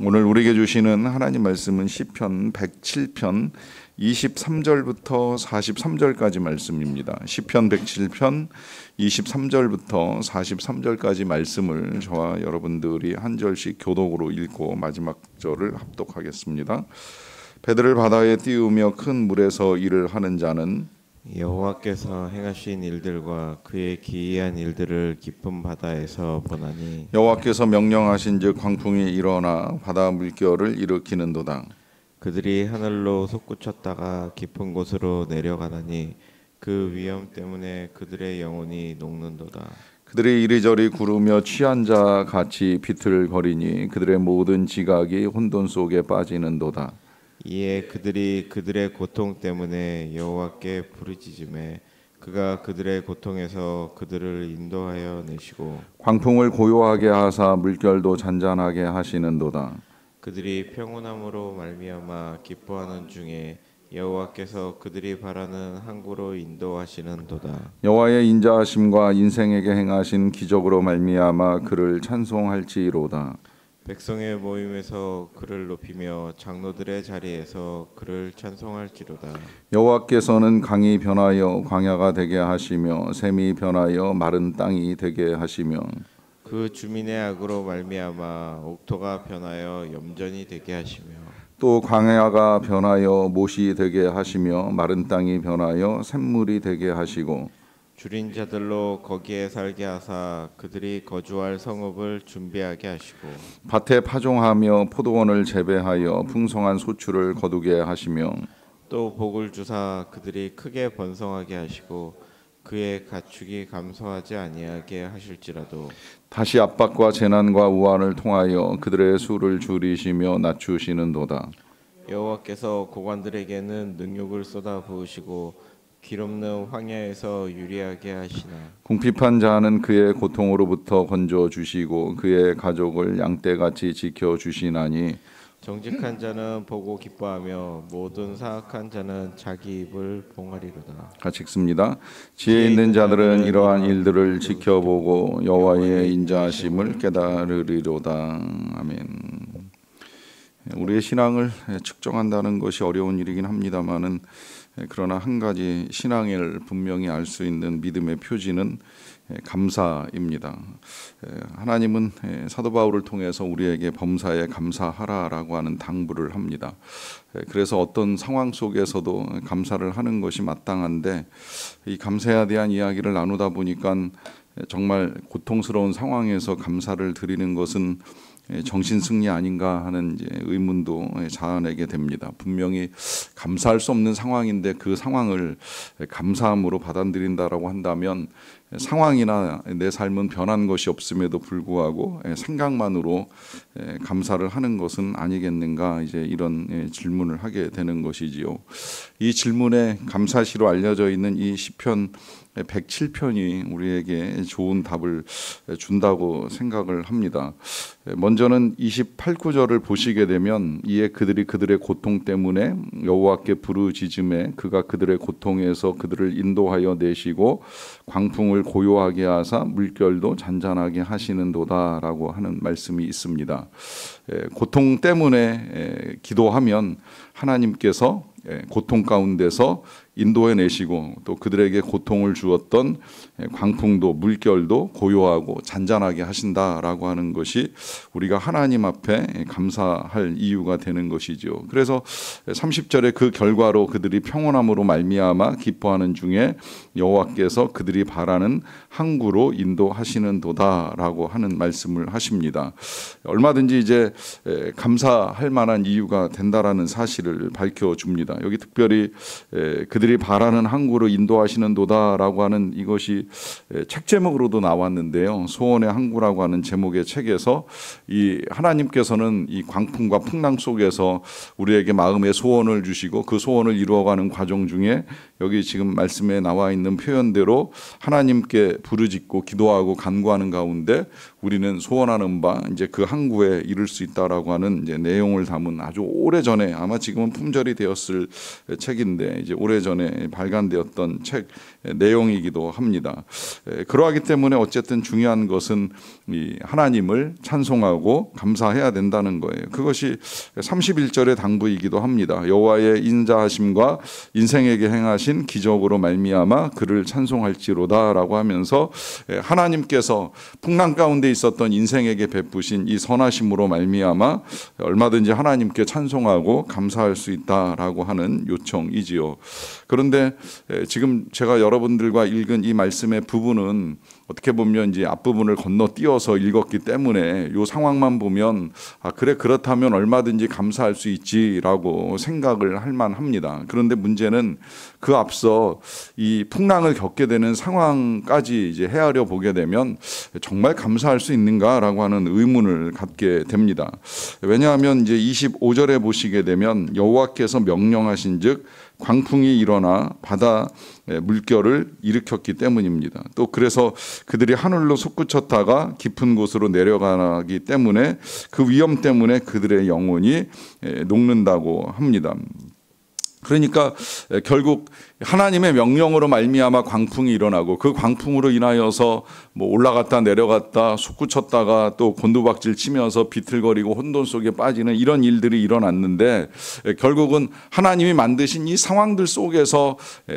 오늘 우리에게 주시는 하나님 말씀은 시편 107편 23절부터 43절까지 말씀입니다. 시편 107편 23절부터 43절까지 말씀을 저와 여러분들이 한 절씩 교독으로 읽고 마지막 절을 합독하겠습니다. 배들을 바다에 띄우며 큰 물에서 일을 하는 자는 여호와께서 행하신 일들과 그의 기이한 일들을 깊은 바다에서 보나니 여호와께서 명령하신즉 광풍이 일어나 바다 물결을 일으키는도다. 그들이 하늘로 솟구쳤다가 깊은 곳으로 내려가다니 그 위험 때문에 그들의 영혼이 녹는도다. 그들이 이리저리 구르며 취한 자 같이 비틀거리니 그들의 모든 지각이 혼돈 속에 빠지는도다. 이에 그들이 그들의 고통 때문에 여호와께 부르짖음에 그가 그들의 고통에서 그들을 인도하여 내시고 광풍을 고요하게 하사 물결도 잔잔하게 하시는도다. 그들이 평온함으로 말미암아 기뻐하는 중에 여호와께서 그들이 바라는 항구로 인도하시는도다. 여호와의 인자하심과 인생에게 행하신 기적으로 말미암아 그를 찬송할지로다. 백성의 모임에서 그를 높이며 장로들의 자리에서 그를 찬송할지로다. 여호와께서는 강이 변하여 광야가 되게 하시며 샘이 변하여 마른 땅이 되게 하시며 그 주민의 악으로 말미암아 옥토가 변하여 염전이 되게 하시며 또 광야가 변하여 못이 되게 하시며 마른 땅이 변하여 샘물이 되게 하시고 줄인 자들로 거기에 살게 하사 그들이 거주할 성읍을 준비하게 하시고 밭에 파종하며 포도원을 재배하여 풍성한 소출을 거두게 하시며 또 복을 주사 그들이 크게 번성하게 하시고 그의 가축이 감소하지 아니하게 하실지라도 다시 압박과 재난과 우환을 통하여 그들의 수를 줄이시며 낮추시는도다. 여호와께서 고관들에게는 능욕을 쏟아 부으시고 길 없는 황야에서 유리하게 하시나 궁핍한 자는 그의 고통으로부터 건져 주시고 그의 가족을 양떼같이 지켜 주시나니 정직한 자는 보고 기뻐하며 모든 사악한 자는 자기 입을 봉하리로다. 같이 읽습니다. 지혜 있는 자들은 이러한 일들을 지켜보고 여호와의 인자하심을 깨달으리로다. 아멘. 우리의 신앙을 측정한다는 것이 어려운 일이긴 합니다만은 그러나 한 가지 신앙을 분명히 알 수 있는 믿음의 표지는 감사입니다. 하나님은 사도 바울을 통해서 우리에게 범사에 감사하라라고 하는 당부를 합니다. 그래서 어떤 상황 속에서도 감사를 하는 것이 마땅한데 이 감사에 대한 이야기를 나누다 보니까 정말 고통스러운 상황에서 감사를 드리는 것은 정신승리 아닌가 하는 이제 의문도 자아내게 됩니다. 분명히 감사할 수 없는 상황인데 그 상황을 감사함으로 받아들인다라고 한다면 상황이나 내 삶은 변한 것이 없음에도 불구하고 생각만으로 감사를 하는 것은 아니겠는가 이제 이런 질문을 하게 되는 것이지요. 이 질문에 감사시로 알려져 있는 이 시편 107편이 우리에게 좋은 답을 준다고 생각을 합니다. 먼저는 28구절을 보시게 되면 이에 그들이 그들의 고통 때문에 여호와께 부르짖음에 그가 그들의 고통에서 그들을 인도하여 내시고 광풍을 고요하게 하사 물결도 잔잔하게 하시는도다라고 하는 말씀이 있습니다. 고통 때문에 기도하면 하나님께서 고통 가운데서 인도해 내시고 또 그들에게 고통을 주었던 광풍도 물결도 고요하고 잔잔하게 하신다라고 하는 것이 우리가 하나님 앞에 감사할 이유가 되는 것이죠. 그래서 30절에 그 결과로 그들이 평온함으로 말미암아 기뻐하는 중에 여호와께서 그들이 바라는 항구로 인도하시는도다라고 하는 말씀을 하십니다. 얼마든지 이제 감사할 만한 이유가 된다라는 사실을 밝혀줍니다. 여기 특별히 그들이 바라는 항구로 인도하시는도다라고 하는 이것이 책 제목으로도 나왔는데요. 소원의 항구라고 하는 제목의 책에서 이 하나님께서는 이 광풍과 풍랑 속에서 우리에게 마음의 소원을 주시고 그 소원을 이루어가는 과정 중에 여기 지금 말씀에 나와 있는 표현대로 하나님께 부르짖고 기도하고 간구하는 가운데 우리는 소원하는 바 이제 그 항구에 이를 수 있다라고 하는 이제 내용을 담은 아주 오래전에, 아마 지금은 품절이 되었을 책인데 이제 오래전에 발간되었던 책 내용이기도 합니다. 그러하기 때문에 어쨌든 중요한 것은 이 하나님을 찬송하고 감사해야 된다는 거예요. 그것이 31절의 당부이기도 합니다. 여호와의 인자하심과 인생에게 행하신 기적으로 말미암아 그를 찬송할지로다라고 하면서 하나님께서 풍랑 가운데 있었던 인생에게 베푸신 이 선하심으로 말미암아 얼마든지 하나님께 찬송하고 감사할 수 있다라고 하는 요청이지요. 그런데 지금 제가 여러분들과 읽은 이 말씀의 부분은 어떻게 보면 이제 앞부분을 건너뛰어서 읽었기 때문에 이 상황만 보면 그래, 그렇다면 얼마든지 감사할 수 있지라고 생각을 할 만합니다. 그런데 문제는 그 앞서 이 풍랑을 겪게 되는 상황까지 이제 헤아려 보게 되면 정말 감사할 수 있는가라고 하는 의문을 갖게 됩니다. 왜냐하면 이제 25절에 보시게 되면 여호와께서 명령하신즉 광풍이 일어나 바다 물결을 일으켰기 때문입니다. 또 그래서 그들이 하늘로 솟구쳤다가 깊은 곳으로 내려가기 때문에 그 위험 때문에 그들의 영혼이 녹는다고 합니다. 그러니까 결국 하나님의 명령으로 말미암아 광풍이 일어나고 그 광풍으로 인하여서 뭐 올라갔다 내려갔다 솟구쳤다가 또 곤두박질 치면서 비틀거리고 혼돈 속에 빠지는 이런 일들이 일어났는데 결국은 하나님이 만드신 이 상황들 속에서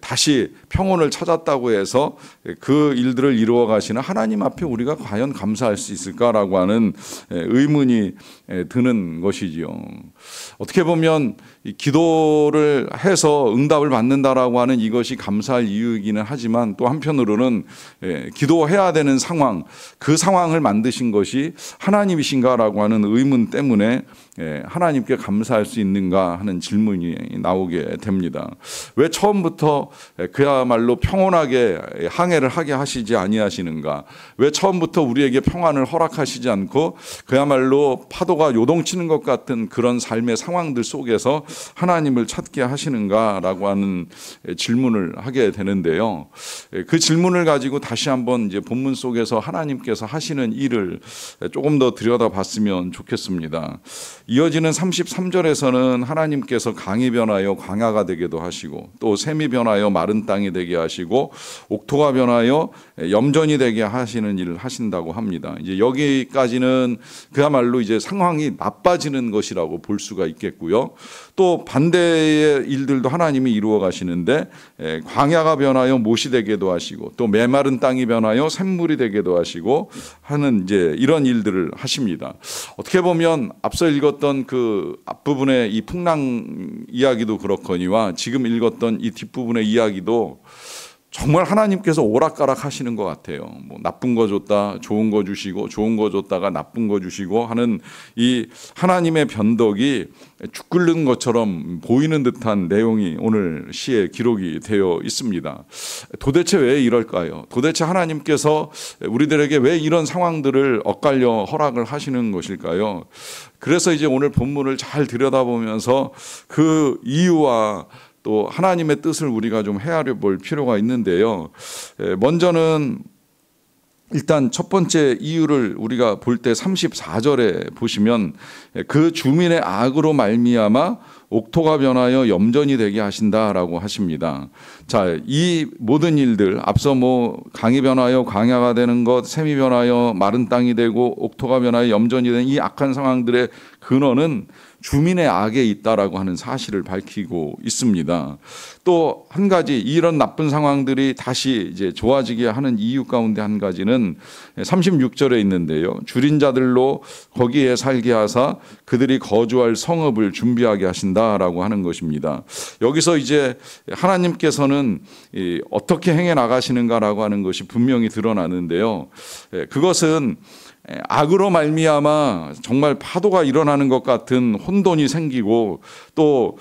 다시 평온을 찾았다고 해서 그 일들을 이루어 가시는 하나님 앞에 우리가 과연 감사할 수 있을까라고 하는 의문이 드는 것이지요. 어떻게 보면 기도를 해서 응답을 받는다라고 하는 이것이 감사할 이유이기는 하지만 또 한편으로는 기도해야 되는 상황, 그 상황을 만드신 것이 하나님이신가라고 하는 의문 때문에 하나님께 감사할 수 있는가 하는 질문이 나오게 됩니다. 왜 처음부터 그야말로 평온하게 항해를 하게 하시지 아니하시는가? 왜 처음부터 우리에게 평안을 허락하시지 않고 그야말로 파도가 요동치는 것 같은 그런 삶의 상황들 속에서 하나님을 찾게 하시는가라고 하는 질문을 하게 되는데요. 그 질문을 가지고 다시 한번 이제 본문 속에서 하나님께서 하시는 일을 조금 더 들여다봤으면 좋겠습니다. 이어지는 33절에서는 하나님께서 강이 변하여 광야가 되게도 하시고 또 샘이 변하여 마른 땅이 되게 하시고 옥토가 변하여 염전이 되게 하시는 일을 하신다고 합니다. 이제 여기까지는 그야말로 이제 상황이 나빠지는 것이라고 볼 수가 있겠고요. 또 반대의 일들도 하나님이 이루어 가시는데 광야가 변하여 못이 되게도 하시고 또 메마른 땅이 변하여 샘물이 되게도 하시고 하는 이제 이런 일들을 하십니다. 어떻게 보면 앞서 읽었던 그 앞부분의 이 풍랑 이야기도 그렇거니와 지금 읽었던 이 뒷부분의 이야기도 정말 하나님께서 오락가락 하시는 것 같아요. 뭐 나쁜 거 줬다, 좋은 거 주시고, 좋은 거 줬다가 나쁜 거 주시고 하는 이 하나님의 변덕이 죽 끓는 것처럼 보이는 듯한 내용이 오늘 시에 기록이 되어 있습니다. 도대체 왜 이럴까요? 도대체 하나님께서 우리들에게 왜 이런 상황들을 엇갈려 허락을 하시는 것일까요? 그래서 이제 오늘 본문을 잘 들여다보면서 그 이유와 또 하나님의 뜻을 우리가 좀 헤아려 볼 필요가 있는데요. 먼저는 일단 첫 번째 이유를 우리가 볼 때 34절에 보시면 그 주민의 악으로 말미암아 옥토가 변하여 염전이 되게 하신다라고 하십니다. 자, 이 모든 일들 앞서 뭐 강이 변하여 광야가 되는 것, 샘이 변하여 마른 땅이 되고 옥토가 변하여 염전이 되는 이 악한 상황들의 근원은 주민의 악에 있다라고 하는 사실을 밝히고 있습니다. 또 한 가지 이런 나쁜 상황들이 다시 이제 좋아지게 하는 이유 가운데 한 가지는 36절에 있는데요. 줄인 자들로 거기에 살게 하사 그들이 거주할 성읍을 준비하게 하신다라고 하는 것입니다. 여기서 이제 하나님께서는 어떻게 행해 나가시는가라고 하는 것이 분명히 드러나는데요. 그것은 악으로 말미암아 정말 파도가 일어나는 것 같은 혼돈이 생기고 또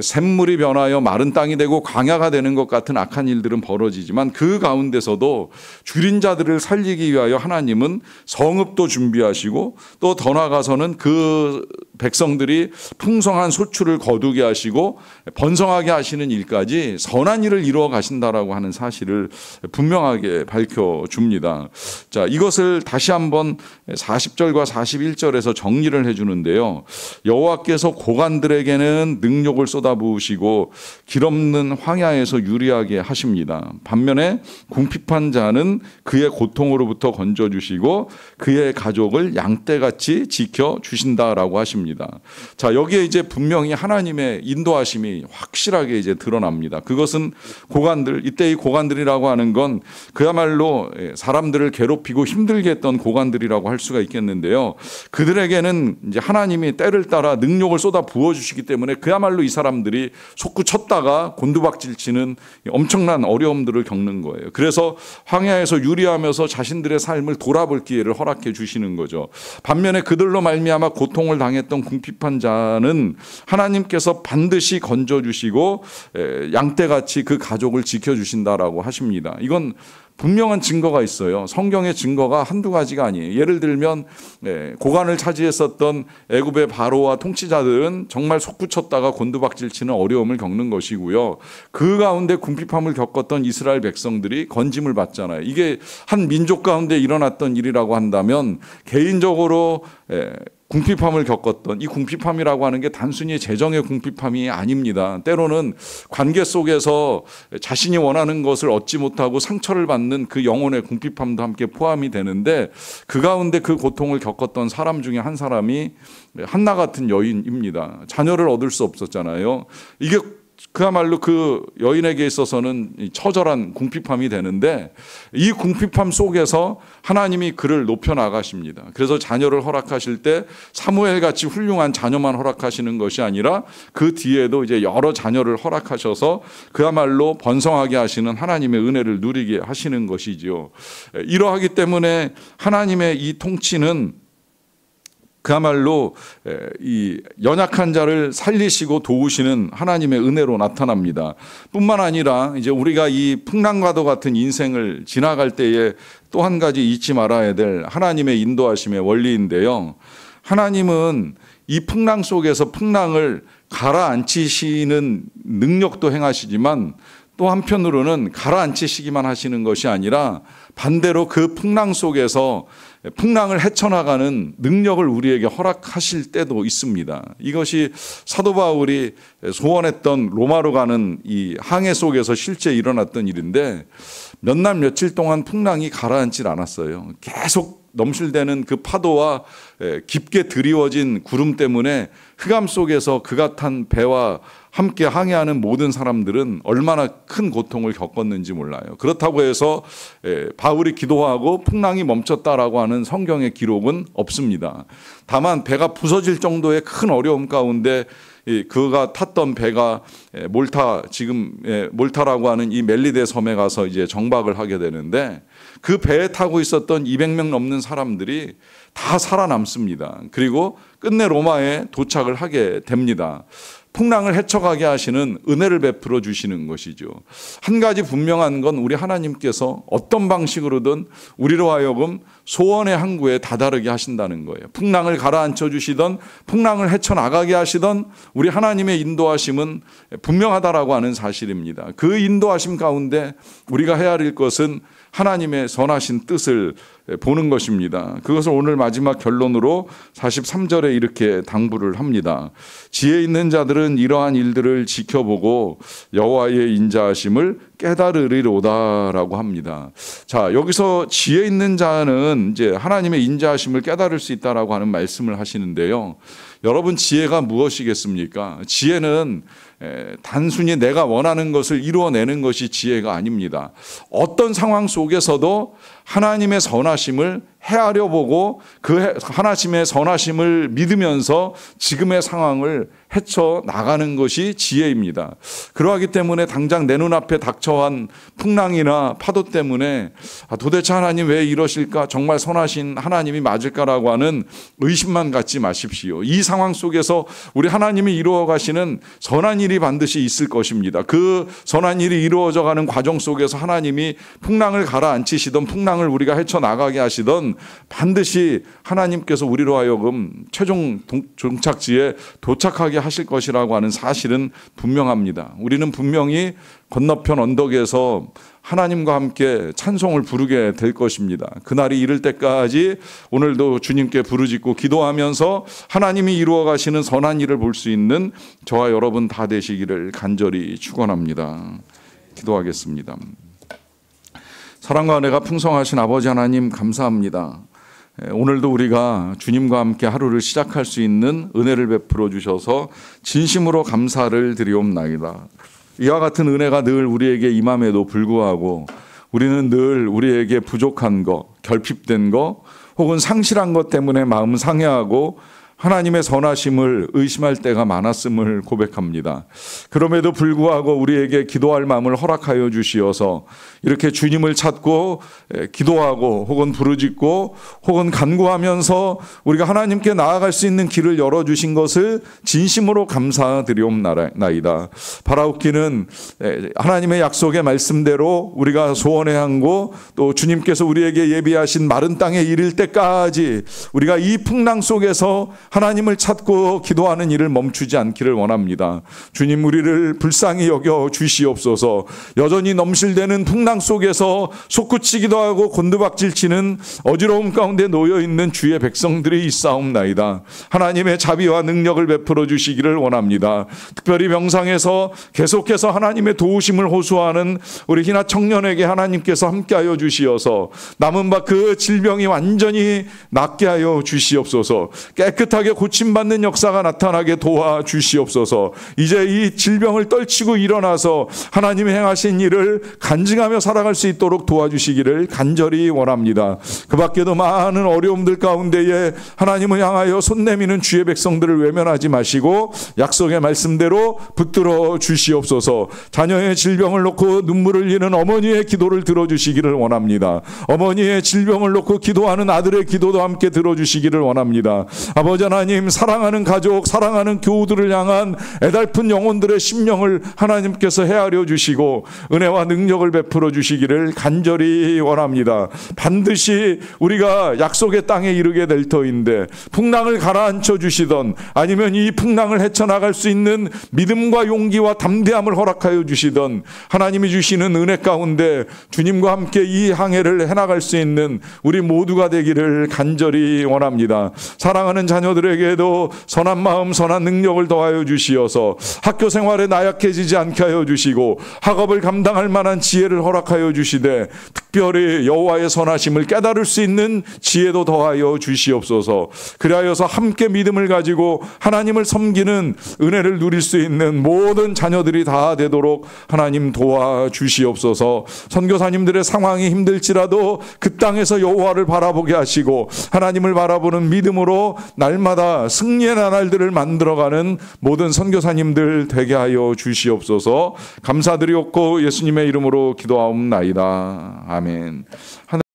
샘물이 변하여 마른 땅이 되고 광야가 되는 것 같은 악한 일들은 벌어지지만 그 가운데서도 줄인 자들을 살리기 위하여 하나님은 성읍도 준비하시고 또 더 나아가서는 그 백성들이 풍성한 소출을 거두게 하시고 번성하게 하시는 일까지 선한 일을 이루어 가신다라고 하는 사실을 분명하게 밝혀줍니다. 자, 이것을 다시 한번 40절과 41절에서 정리를 해주는데요. 여호와께서 고관들에게는 능력을 쏟아부으시고 길없는 황야에서 유리하게 하십니다. 반면에 궁핍한 자는 그의 고통으로부터 건져주시고 그의 가족을 양떼같이 지켜주신다라고 하십니다. 자, 여기에 이제 분명히 하나님의 인도하심이 확실하게 이제 드러납니다. 그것은 고관들, 이때 이 고관들이라고 하는 건 그야말로 사람들을 괴롭히고 힘들게 했던 고관들이라고 할 수가 있겠는데요. 그들에게는 이제 하나님이 때를 따라 능력을 쏟아 부어주시기 때문에 그야말로 이 사람들이 솟구쳤다가 곤두박질치는 엄청난 어려움들을 겪는 거예요. 그래서 황야에서 유리하면서 자신들의 삶을 돌아볼 기회를 허락해 주시는 거죠. 반면에 그들로 말미암아 고통을 당했던 궁핍한 자는 하나님께서 반드시 건져주시고 양떼같이 그 가족을 지켜주신다라고 하십니다. 이건 분명한 증거가 있어요. 성경의 증거가 한두 가지가 아니에요. 예를 들면 고관을 차지했었던 애굽의 바로와 통치자들은 정말 솟구쳤다가 곤두박질치는 어려움을 겪는 것이고요. 그 가운데 궁핍함을 겪었던 이스라엘 백성들이 건짐을 받잖아요. 이게 한 민족 가운데 일어났던 일이라고 한다면 개인적으로 궁핍함을 겪었던 이 궁핍함이라고 하는 게 단순히 재정의 궁핍함이 아닙니다. 때로는 관계 속에서 자신이 원하는 것을 얻지 못하고 상처를 받는 그 영혼의 궁핍함도 함께 포함이 되는데 그 가운데 그 고통을 겪었던 사람 중에 한 사람이 한나 같은 여인입니다. 자녀를 얻을 수 없었잖아요. 이게 그야말로 그 여인에게 있어서는 처절한 궁핍함이 되는데 이 궁핍함 속에서 하나님이 그를 높여 나가십니다. 그래서 자녀를 허락하실 때 사무엘같이 훌륭한 자녀만 허락하시는 것이 아니라 그 뒤에도 이제 여러 자녀를 허락하셔서 그야말로 번성하게 하시는 하나님의 은혜를 누리게 하시는 것이지요. 이러하기 때문에 하나님의 이 통치는 그야말로 이 연약한 자를 살리시고 도우시는 하나님의 은혜로 나타납니다. 뿐만 아니라 이제 우리가 이 풍랑과도 같은 인생을 지나갈 때에 또 한 가지 잊지 말아야 될 하나님의 인도하심의 원리인데요. 하나님은 이 풍랑 속에서 풍랑을 가라앉히시는 능력도 행하시지만 또 한편으로는 가라앉히시기만 하시는 것이 아니라 반대로 그 풍랑 속에서 풍랑을 헤쳐나가는 능력을 우리에게 허락하실 때도 있습니다. 이것이 사도 바울이 소원했던 로마로 가는 이 항해 속에서 실제 일어났던 일인데 몇 날 며칠 동안 풍랑이 가라앉질 않았어요. 계속 넘실대는 그 파도와 깊게 드리워진 구름 때문에 흑암 속에서 그가 탄 배와 함께 항해하는 모든 사람들은 얼마나 큰 고통을 겪었는지 몰라요. 그렇다고 해서 바울이 기도하고 풍랑이 멈췄다라고 하는 성경의 기록은 없습니다. 다만 배가 부서질 정도의 큰 어려움 가운데 그가 탔던 배가 몰타라고 하는 이 멜리데 섬에 가서 이제 정박을 하게 되는데 그 배에 타고 있었던 200명 넘는 사람들이 다 살아남습니다. 그리고 끝내 로마에 도착을 하게 됩니다. 풍랑을 헤쳐가게 하시는 은혜를 베풀어 주시는 것이죠. 한 가지 분명한 건 우리 하나님께서 어떤 방식으로든 우리로 하여금 소원의 항구에 다다르게 하신다는 거예요. 풍랑을 가라앉혀 주시던 풍랑을 헤쳐나가게 하시던 우리 하나님의 인도하심은 분명하다라고 하는 사실입니다. 그 인도하심 가운데 우리가 헤아릴 것은 하나님의 선하신 뜻을 보는 것입니다. 그것을 오늘 마지막 결론으로 43절에 이렇게 당부를 합니다. 지혜 있는 자들은 이러한 일들을 지켜보고 여호와의 인자하심을 깨달으리로다라고 합니다. 자, 여기서 지혜 있는 자는 이제 하나님의 인자하심을 깨달을 수 있다라고 하는 말씀을 하시는데요. 여러분, 지혜가 무엇이겠습니까? 지혜는 단순히 내가 원하는 것을 이루어내는 것이 지혜가 아닙니다. 어떤 상황 속에서도 하나님의 선하심을 헤아려 보고 그 하나님의 선하심을 믿으면서 지금의 상황을 헤쳐 나가는 것이 지혜입니다. 그러하기 때문에 당장 내 눈앞에 닥쳐한 풍랑이나 파도 때문에 도대체 하나님 왜 이러실까? 정말 선하신 하나님이 맞을까라고 하는 의심만 갖지 마십시오. 이 상황 속에서 우리 하나님이 이루어 가시는 선한 일이 반드시 있을 것입니다. 그 선한 일이 이루어져 가는 과정 속에서 하나님이 풍랑을 가라앉히시던 풍랑을 풍랑을 우리가 헤쳐나가게 하시던 반드시 하나님께서 우리로 하여금 최종 종착지에 도착하게 하실 것이라고 하는 사실은 분명합니다. 우리는 분명히 건너편 언덕에서 하나님과 함께 찬송을 부르게 될 것입니다. 그날이 이를 때까지 오늘도 주님께 부르짖고 기도하면서 하나님이 이루어 가시는 선한 일을 볼 수 있는 저와 여러분 다 되시기를 간절히 축원합니다. 기도하겠습니다. 사랑과 은혜가 풍성하신 아버지 하나님 감사합니다. 오늘도 우리가 주님과 함께 하루를 시작할 수 있는 은혜를 베풀어 주셔서 진심으로 감사를 드리옵나이다. 이와 같은 은혜가 늘 우리에게 임함에도 불구하고 우리는 늘 우리에게 부족한 것, 결핍된 것 혹은 상실한 것 때문에 마음 상해하고 하나님의 선하심을 의심할 때가 많았음을 고백합니다. 그럼에도 불구하고 우리에게 기도할 마음을 허락하여 주시어서 이렇게 주님을 찾고 기도하고 혹은 부르짖고 혹은 간구하면서 우리가 하나님께 나아갈 수 있는 길을 열어주신 것을 진심으로 감사드리옵나이다. 바라옵기는 하나님의 약속의 말씀대로 우리가 소원의 항구 또 주님께서 우리에게 예비하신 마른 땅에 이를 때까지 우리가 이 풍랑 속에서 하나님을 찾고 기도하는 일을 멈추지 않기를 원합니다. 주님 우리를 불쌍히 여겨 주시옵소서. 여전히 넘실대는 풍랑 속에서 솟구치기도 하고 곤두박질치는 어지러움 가운데 놓여있는 주의 백성들이 있사옵나이다. 하나님의 자비와 능력을 베풀어 주시기를 원합니다. 특별히 명상에서 계속해서 하나님의 도우심을 호소하는 우리 희나 청년에게 하나님께서 함께하여 주시어서 남은 바 그 질병이 완전히 낫게 하여 주시옵소서. 깨끗하게 고침받는 역사가 나타나게 도와주시옵소서. 이제 이 질병을 떨치고 일어나서 하나님이 행하신 일을 간증하며 살아갈 수 있도록 도와주시기를 간절히 원합니다. 그 밖에도 많은 어려움들 가운데에 하나님을 향하여 손 내미는 주의 백성들을 외면하지 마시고 약속의 말씀대로 붙들어 주시옵소서. 자녀의 질병을 놓고 눈물을 흘리는 어머니의 기도를 들어주시기를 원합니다. 어머니의 질병을 놓고 기도하는 아들의 기도도 함께 들어주시기를 원합니다. 아버지 하나님, 사랑하는 가족, 사랑하는 교우들을 향한 애달픈 영혼들의 심령을 하나님께서 헤아려 주시고 은혜와 능력을 베풀어 주시기를 간절히 원합니다. 반드시 우리가 약속의 땅에 이르게 될 터인데 풍랑을 가라앉혀 주시던 아니면 이 풍랑을 헤쳐나갈 수 있는 믿음과 용기와 담대함을 허락하여 주시던 하나님이 주시는 은혜 가운데 주님과 함께 이 항해를 해나갈 수 있는 우리 모두가 되기를 간절히 원합니다. 사랑하는 자녀들에게도 선한 마음, 선한 능력을 더하여 주시어서 학교 생활에 나약해지지 않게 하여 주시고 학업을 감당할 만한 지혜를 허락하여 주시되 특별히 여호와의 선하심을 깨달을 수 있는 지혜도 더하여 주시옵소서. 그리하여서 함께 믿음을 가지고 하나님을 섬기는 은혜를 누릴 수 있는 모든 자녀들이 다 되도록 하나님 도와주시옵소서. 선교사님들의 상황이 힘들지라도 그 땅에서 여호와를 바라보게 하시고 하나님을 바라보는 믿음으로 날마다 승리의 나날들을 만들어가는 모든 선교사님들 되게 하여 주시옵소서. 감사드리옵고 예수님의 이름으로 기도하옵나이다. 아멘.